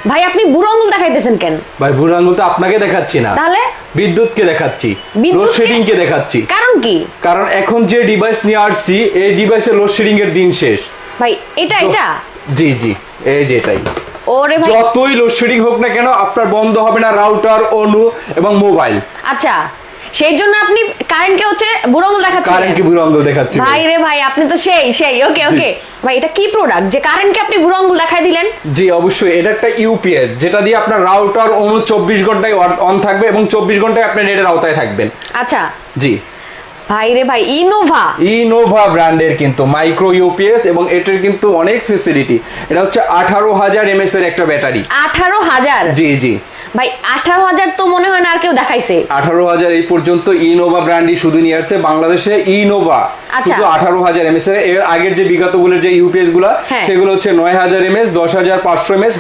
ভাই আপনি বুড়ো আঙুল দেখাইতেছেন কেন? ভাই বুড়ো আঙুল তো আপনাকে দেখাচ্ছি না, তাহলে বিদ্যুৎকে দেখাচ্ছি, বিদ্যুৎকে? লোডশেডিং কে দেখাচ্ছি। কারণ কি? কারণ এখন যে ডিভাইস নিয়ে আসছি এই ডিভাইসের লোডশেডিং এর দিন শেষ। ভাই এটা জি জি, এই যে এটাই। ওরে ভাই, যতই লোডশেডিং হোক না কেন আপনার বন্ধ হবে না রাউটার, অনু এবং মোবাইল। আচ্ছা সেই জন্য আপনি কারেন্টকে হচ্ছে বুড়ো আঙুল দেখাচ্ছেন? কারেন্টকে বুড়ো আঙুল দেখাচ্ছি। ভাই রে ভাই, আপনি তো সেই ওকে ওকে। ভাই এটা কি প্রোডাক্ট যে কারেন্টকে আপনি বুড়ো আঙুল দেখাই দিলেন? জি অবশ্যই, এটা একটা ইউপিএস যেটা দিয়ে আপনার রাউটার অনু 24 ঘন্টায় অন থাকবে এবং 24 ঘন্টায় আপনি নেটের আওতায় থাকবেন। আচ্ছা জি ভাই রে ভাই, ইনোভা ব্র্যান্ডের কিন্তু মাইক্রো ইউপিএস এবং এটার কিন্তু অনেক ফ্যাসিলিটি। এটা হচ্ছে 18,000 এমএস এর একটা ব্যাটারি। 18,000? জি জি ভাই 18,000 তো মনে হয় না আর কেউ দেখাইছে। 18,000 এই পর্যন্ত ইনোভা ব্র্যান্ডই শুধু নিয়ে আসছে বাংলাদেশে। ইনোভা আচ্ছা। শুধু 18,000 এমএস এর। আগের যে বিগত গুলোর যে ইউপিএস গুলা হ্যাঁ। সেগুলো হচ্ছে 9,000 এমএস, 10,500 এমএস।